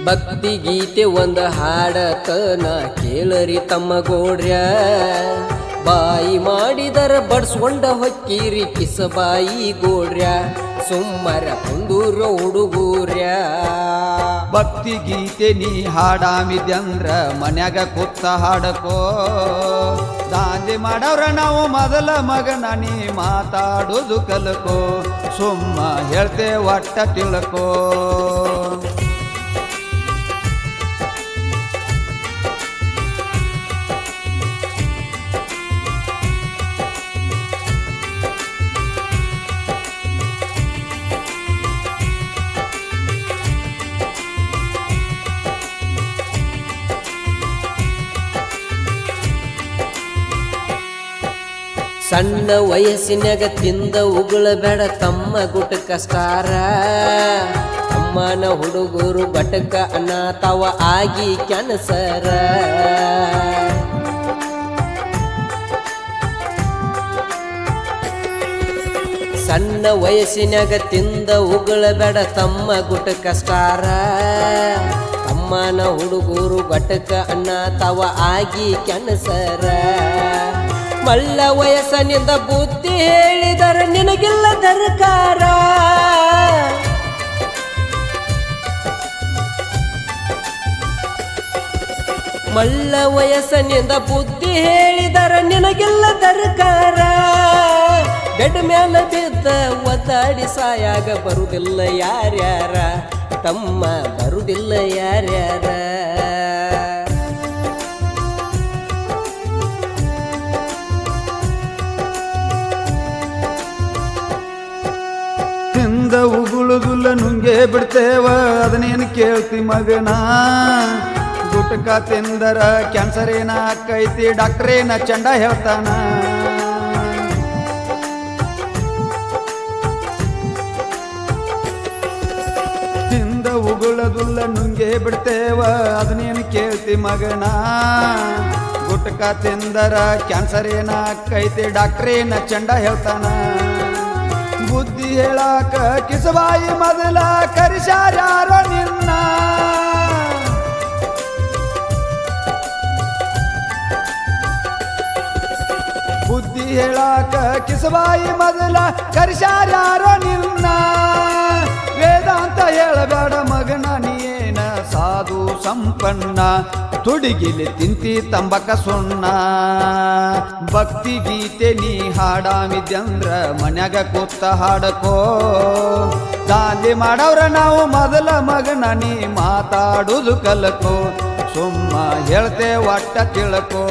ಭಕ್ತಿ ಗೀತೆ ಒಂದು ಹಾಡತನ ಕೇಳರಿ ತಮ್ಮ ಗೋಡ್ರ್ಯ ಬಾಯಿ ಮಾಡಿದರ ಬಡ್ಸ್ಕೊಂಡ ಹೊಕ್ಕಿರಿ ಕಿಸಬಾಯಿ ಗೋಡ್ರ್ಯ ಸುಮ್ಮರ ಕುಂದೂರ ಹುಡುಗೂರ್ಯ ಭಕ್ತಿ ಗೀತೆ ನೀ ಹಾಡಾಮಿದ್ಯಂದ್ರ ಮನ್ಯಾಗ ಕೂತ ಹಾಡಕೋ ದಾಂಧೆ ಮಾಡವ್ರ ನಾವು ಮೊದಲ ಮಗನ ನೀ ಮಾತಾಡೋದು ಕಲ್ಕೋ ಸುಮ್ಮ ಹೇಳ್ತೆ ಒಟ್ಟ ತಿಳ್ಕೋ ಸಣ್ಣ ವಯಸ್ಸಿನಾಗ ತಿಂದ ಉಗುಳಬೇಡ ತಮ್ಮ ಗುಟಕ ಸ್ಟಾರ ಅಮ್ಮನ ಹುಡುಗರು ಗಟಕ ಅನಾಥವ ಆಗಿ ಕ್ಯಾನ್ಸರ ಸಣ್ಣ ವಯಸ್ಸಿನಾಗ ತಿಂದ ಉಗುಳಬೇಡ ತಮ್ಮ ಗುಟಕ ಸ್ಟಾರ ಅಮ್ಮನ ಹುಡುಗರು ಗಟಕ ಅನಾಥವ ಆಗಿ ಕ್ಯಾನ್ಸರ ಮಳ್ಳ ವಯಸ್ಸನಿಂದ ಬುದ್ಧಿ ಹೇಳಿದರ ನಿನಗಿಲ್ಲ ದರ್ಕಾರ ಮಳ್ಳ ವಯಸ್ಸನಿಂದ ಬುದ್ಧಿ ಹೇಳಿದರ ನಿನಗಿಲ್ಲ ದರ್ಕಾರ ಬೆಡ್ ಮ್ಯಾಲ ಬಿದ್ದ ಒದ್ದಾಡಿ ಸಾಯಾಗ ಬರುವುದಿಲ್ಲ ಯಾರ್ಯಾರ ತಮ್ಮ ಬರುವುದಿಲ್ಲ ಯಾರ್ಯಾರ ತಿಂದ ಉಗುಳುದುಲ್ಲ ನುಂಗೆ ಬಿಡ್ತೇವ ಅದನ್ನೇನು ಕೇಳ್ತಿ ಮಗನ ಗುಟ್ಕ ತಿಂದರ ಕ್ಯಾನ್ಸರ್ ಏನ ಆಕೈತಿ ಡಾಕ್ಟ್ರೇನ ಚಂಡ ಹೇಳ್ತಾನ ತಿಂದ ಉಗುಳದುಲ್ಲ ನುಂಗೆ ಬಿಡ್ತೇವ ಅದನ್ನೇನು ಕೇಳ್ತಿ ಮಗನ ಗುಟ್ಕ ತಿಂದರ ಕ್ಯಾನ್ಸರ್ ಏನ ಆಕೈತಿ ಡಾಕ್ಟ್ರೇನ ಚಂಡ ಹೇಳ್ತಾನ ಬುದ್ಧಿ ಹೇಳಾಕ ಕಿಸಬಾಯಿ ಮೊದಲ ಕರಿಸ್ಯಾರ್ಯಾರ ನಿನ್ನ ಬುದ್ಧಿ ಹೇಳಾಕ ಕಿಸಬಾಯಿ ಮೊದಲ ಕರಿಸ್ಯಾರ್ಯಾರ ನಿನ್ನ ವೇದಾಂತ ಹೇಳಬೇಡ ಮಗನ ನೀನ ಸಾಧು ಸಂಪನ್ನ ತುಡಿಗಿಲಿ ತಿಂತಿ ತಂಬಕ ಸುಣ್ಣ ಭಕ್ತಿ ಗೀತೆ ನೀ ಹಾಡಾಮಿದ್ಯಂದ್ರ ಮನ್ಯಾಗ ಕೂತ ಹಾಡಕೋ ದಾಂಧೆ ಮಾಡವ್ರ ನಾವು ಮೊದಲ ಮಗನ ನೀ ಮಾತಾಡುದು ಕಲ್ಕೋ ಸುಮ್ಮ ಹೇಳ್ತೆ ಒಟ್ಟ ತಿಳ್ಕೋ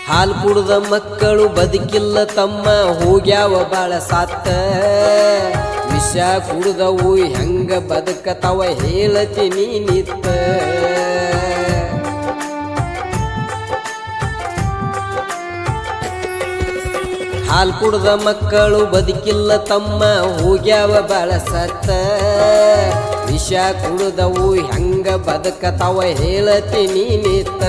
ಹಾಲು ಕುಡ್ದ ಮಕ್ಕಳು ಬದುಕಿಲ್ಲ ತಮ್ಮ ಹೋಗ್ಯಾವ ಬಾಳ ಸಾತ್ತ ವಿಷ ಕುಡ್ದವು ಹೆಂಗ ಬದುಕತವ ಹೇಳತೀನಿ ನಿತ್ತ ಹಾಲು ಕುಡ್ದ ಮಕ್ಕಳು ಬದುಕಿಲ್ಲ ತಮ್ಮ ಹೋಗ್ಯಾವ ಬಾಳ ಸತ್ತ ವಿಷ ಕುಡ್ದವು ಹೆಂಗ ಬದುಕತವ ಹೇಳತೀನಿ ನಿತ್ತ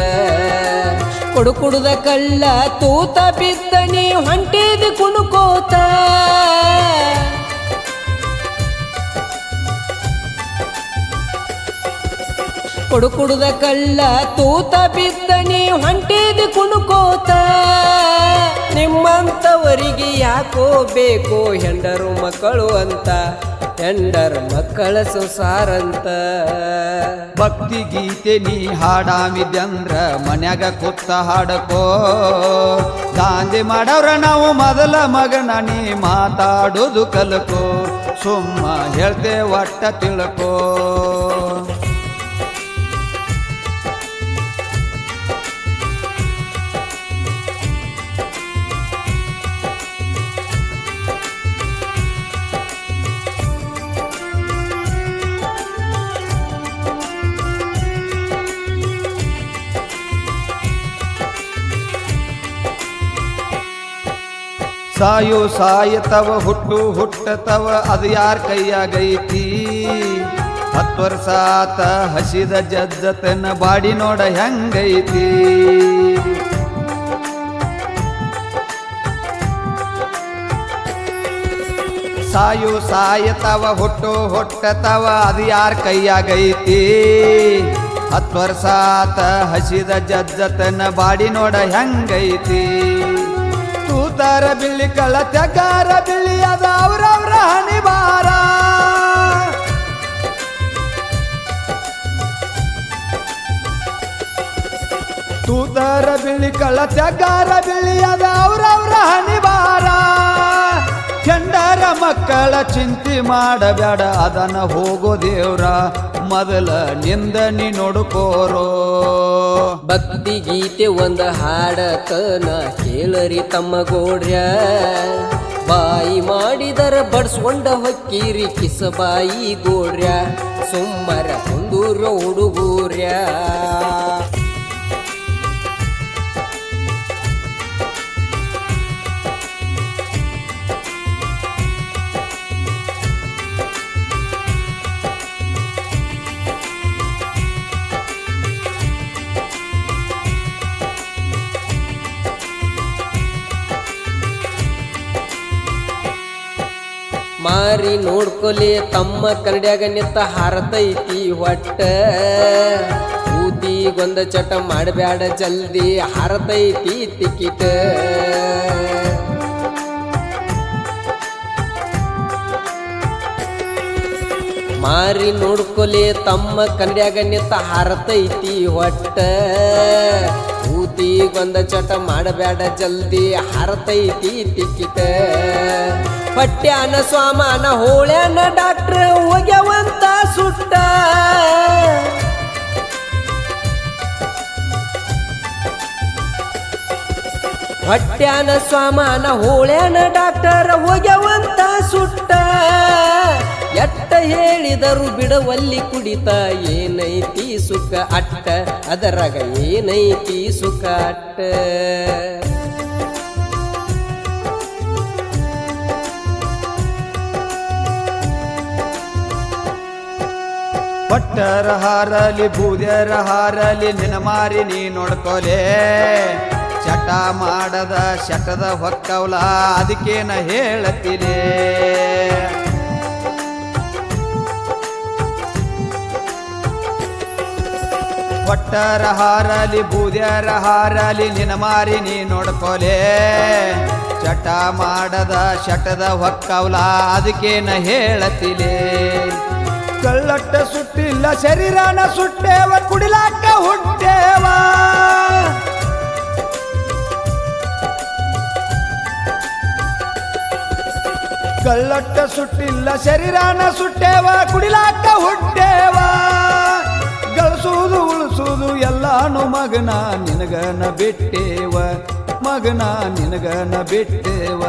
ಕುಡುದ ಕಳ್ಳ ತೂತ ಬಿದ್ದ ನೀ ಹೊಂಟಿದ ಕುಣುಕೋತ ಕುಡುದ ಕಳ್ಳ ತೂತ ಬಿದ್ದ ನೀ ಹೊಂಟಿದ ಕುಣುಕೋತ ನಿಮ್ಮಂತವರಿಗೆ ಯಾಕೋ ಬೇಕೋ ಹೆಂಡರು ಮಕ್ಕಳು ಅಂತ ಹೆಂಡರ ಮಕ್ಕಳ ಸಂಸಾರಂತ ಭಕ್ತಿ ಗೀತೆ ನೀ ಹಾಡಾಮಿದ್ಯಂದ್ರ ಮನ್ಯಾಗ ಕೂತ ಹಾಡಕೋ ದಾಂಧೆ ಮಾಡವ್ರ ನಾವು ಮೊದಲ ಮಗನ ನೀ ಮಾತಾಡೋದು ಕಲ್ಕೋ ಸುಮ್ಮ ಹೇಳ್ತೆ ಒಟ್ಟ ತಿಳ್ಕೋ ಸಾಯು ಸಾಯತವ ಹುಟ್ಟು ಹುಟ್ಟತವ ಅದು ಯಾರ ಕೈಯಾಗೈತಿ 10 ವರ್ಷ ಆತ ಹಸಿದ ಜಜ್ಜತನ ಬಾಡಿ ನೋಡ ಹೆಂಗೈತಿ ಸಾಯು ಸಾಯತವ ಹುಟ್ಟು ಹುಟ್ಟತವ ಅದು ಯಾರ ಕೈಯಾಗೈತಿ 10 ವರ್ಷ ಆತ ಹಸಿದ ಜಜ್ಜತನ ಬಾಡಿ ನೋಡ ಹೆಂಗೈತಿ ತೂತಾರ ಬಿಳ್ಳಿ ಕಳ್ಳ ತೆಗಾರ ಬಿಳ್ಳಿ ಅದ ಅವ್ರವ್ರ ಹಣಿ ಬಾರ ತೂತಾರ ಬಿಳ್ಳಿ ಕಳ್ಳ ತೆಗಾರ ಬಿಳ್ಳಿ ಅದ ಅವ್ರವ್ರ ಹಣಿ ಬಾರ ಕೆಂಡರ ಮಕ್ಕಳ ಚಿಂತೆ ಮಾಡಬೇಡ ಅದನ್ನ ಹೋಗೋ ದೇವ್ರ ಮೊದಲ ನಿಂದ ನೀ ನೋಡ್ಕೋರೋ ಭಕ್ತಿ ಗೀತೆ ಒಂದು ಹಾಡತನ ಕೇಳರಿ ತಮ್ಮ ಗೋಡ್ರ್ಯ ಬಾಯಿ ಮಾಡಿದರ ಬಡ್ಸ್ಕೊಂಡ ಹೊಕ್ಕಿರಿ ಕಿಸಬಾಯಿ ಗೋಡ್ರ್ಯ ಸುಮ್ಮರ ಕುಂದೂರ ಹುಡುಗೂರ್ಯ ಮಾರಿ ನೋಡ್ಕೊಲಿ ತಮ್ಮ ಕನ್ನಡ್ಯಾಗ ನಿತ್ತ ಹಾರತೈತಿ ಹೊಟ್ಟ ಊತಿಗೊಂದ ಚಟ ಮಾಡಬ್ಯಾಡ ಜಲ್ದಿ ಹಾರತೈತಿ ಟಿಕಿಟ್ ಮಾರಿ ನೋಡ್ಕೊಲಿ ತಮ್ಮ ಕನ್ನಡ್ಯಾಗ ನಿತ್ತ ಹಾರತೈತಿ ಹೊಟ್ಟ ಊತಿಗೊಂದ ಚಟ ಮಾಡಬ್ಯಾಡ ಜಲ್ದಿ ಹಾರತೈತಿ ಟಿಕಿಟ್ ಪಟ್ಯಾನ ಸ್ವಾಮನ ಹೋಳ್ಯಾನ ಡಾಕ್ಟ್ರ ಹೋಗ್ಯವಂತ ಸುಟ್ಟ ಪಟ್ಯಾನ ಸ್ವಾಮನ ಹೋಳ್ಯಾನ ಡಾಕ್ಟರ್ ಹೋಗ್ಯವಂತ ಸುಟ್ಟ ಎಟ್ಟ ಹೇಳಿದರು ಬಿಡವಲ್ಲಿ ಕುಡಿತ ಏನೈತಿ ಸುಖ ಅಟ್ಟ ಅದರಾಗ ಏನೈತಿ ಸುಖ ಅಟ್ಟ ಪಟ್ಟರ ಹಾರಲಿ ಬೂದ್ಯರ ಹಾರಲಿ ನಿನ್ನ ಮಾರಿ ನೀ ನೋಡ್ಕೊಲೆ ಚಟ ಮಾಡದ ಶಟದ ಹೊಕ್ಕವಲ ಅದಕ್ಕೇನ ಹೇಳತಿಲೆ ಪಟ್ಟರ ಹಾರಲಿ ಬೂದ್ಯರ ಹಾರಲಿ ನಿನ್ನ ಮಾರಿ ನೀ ನೋಡ್ಕೊಲೆ ಚಟ ಮಾಡದ ಶಟದ ಹೊಕ್ಕವಲ ಅದಕ್ಕೇನ ಹೇಳತಿಲೆ ಕಳ್ಳಟ್ಟ ಸುಟ್ಟಿಲ್ಲ ಶರೀರನ ಸುಟ್ಟೇವ ಕುಡಿಲಾಕ ಹುಟ್ಟೇವ ಕಳ್ಳಟ್ಟ ಸುಟ್ಟಿಲ್ಲ ಶರೀರನ ಸುಟ್ಟೇವ ಕುಡಿಲಾಕ ಹುಟ್ಟೇವ ಗಳಿಸುವುದು ಉಳಿಸುವುದು ಎಲ್ಲಾನು ಮಗನ ನಿನಗನ ಬಿಟ್ಟೇವ ಮಗನ ನಿನಗನ ಬಿಟ್ಟೇವ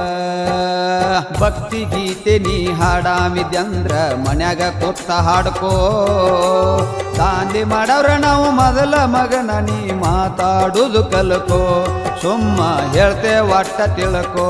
ಭಕ್ತಿ ಗೀತೆ ನೀ ಹಾಡಾಮಿದ್ಯಂದ್ರ ಮನ್ಯಾಗ ಕೊತ್ತ ಹಾಡ್ಕೋ ದಾಂಧಿ ಮಾಡವ್ರ ನಾವು ಮೊದಲ ಮಗನ ನೀ ಮಾತಾಡುದು ಕಲ್ಕೋ ಸುಮ್ಮ ಹೇಳ್ತೆ ಒಟ್ಟ ತಿಳ್ಕೋ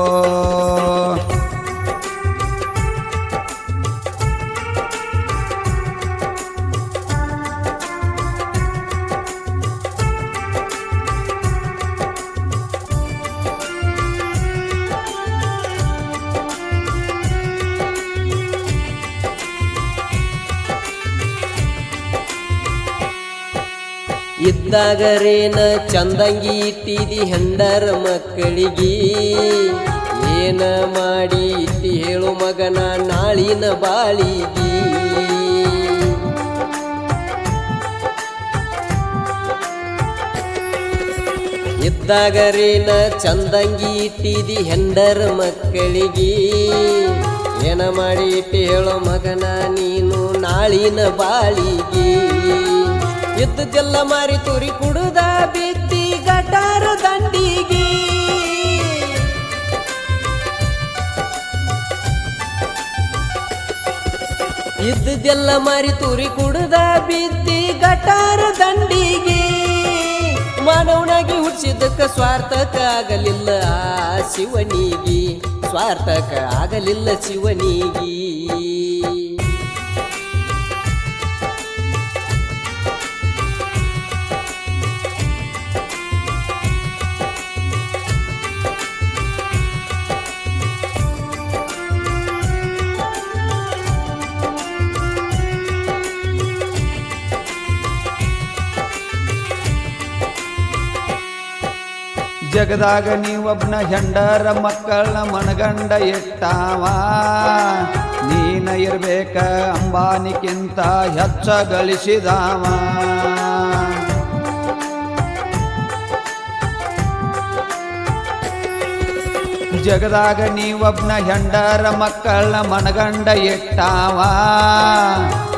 ಇದ್ದಾಗರೇನ ಚಂದಂಗಿ ಇಟ್ಟಿದಿ ಹೆಂಡರ ಮಕ್ಕಳಿಗೆ ಏನ ಮಾಡಿ ಇಟ್ಟಿ ಹೇಳು ಮಗನ ನಾಳಿನ ಬಾಳಿಗಿ ಇದ್ದಾಗರೇನ ಚಂದಂಗಿ ಇಟ್ಟಿದಿ ಹೆಂಡರ ಮಕ್ಕಳಿಗೆ ಏನ ಮಾಡಿ ಇಟ್ಟಿ ಹೇಳೋ ಮಗನ ನೀನು ನಾಳಿನ ಬಾಳಿಗಿ ಇದ್ದೆಲ್ಲ ಮಾರಿ ತುರಿ ಕುಡುದ ಬಿದ್ದಿ ಗಟಾರ ದಂಡಿಗೆ ಇದ್ದೆಲ್ಲ ಮಾರಿ ತುರಿ ಕುಡುದ ಬಿದ್ದಿ ಗಟಾರ ದಂಡಿಗೆ ಮಾನವನಾಗಿ ಹುಟ್ಟಿಸಿದ್ದಕ್ಕ ಸ್ವಾರ್ಥಕ್ಕಾಗಲಿಲ್ಲ ಆ ಶಿವನಿಗೆ ಸ್ವಾರ್ಥಕ ಆಗಲಿಲ್ಲ ಶಿವನಿಗಿ ಜಗದಾಗ ನೀವೊಬ್ನ ಹೆಂಡರ ಮಕ್ಕಳನ್ನ ಮನಗಂಡ ಇಟ್ಟಾವ ನೀನ ಇರ್ಬೇಕ ಅಂಬಾನಿಕ್ಕಿಂತ ಹೆಚ್ಚ ಗಳಿಸಿದಾವ ಜಗದಾಗ ನೀವೊಬ್ನ ಹೆಂಡರ ಮಕ್ಕಳನ್ನ ಮನಗಂಡ ಇಟ್ಟಾವ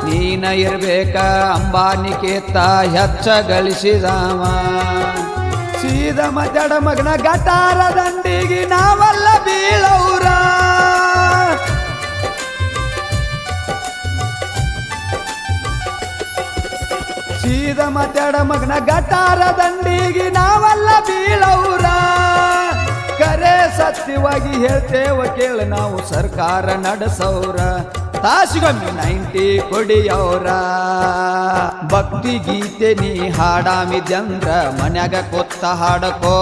ನೀನ ಇರ್ಬೇಕ ಅಂಬಾನಿಕ್ಕಿಂತ ಹೆಚ್ಚ ಗಳಿಸಿದಾವ ಸೀದ ಮಜಡ ಮಗನ ಗಟಾರ ದಂಡಿಗೆ ನಾವಲ್ಲ ಬೀಳೌರ ಸೀದ ಮಜಡ ಮಗನ ಗಟಾರ ದಂಡಿಗೆ ನಾವಲ್ಲ ಬೀಳೌರ ಕರೆ ಸತ್ಯವಾಗಿ ಹೇಳ್ತೇವ ಕೇಳ ನಾವು ಸರ್ಕಾರ ನಡೆಸೌರ ತಾಸಿಗೊಮ್ಮೆ 90 ಕೊಡಿಯವ್ರ ಭಕ್ತಿ ಗೀತೆ ನೀ ಹಾಡಾಮಿದ್ಯಂದ್ರ ಮನ್ಯಾಗ ಕೊತ್ತ ಹಾಡಕೋ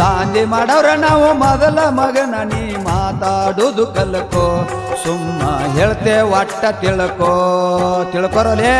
ದಾಂಧಿ ಮಾಡವ್ರ ನಾವು ಮೊದಲ ಮಗನ ನೀ ಮಾತಾಡುದು ಕಲ್ಕೋ ಸುಮ್ಮ ಹೇಳ್ತೇವ ಒಟ್ಟ ತಿಳ್ಕೋರಲೇ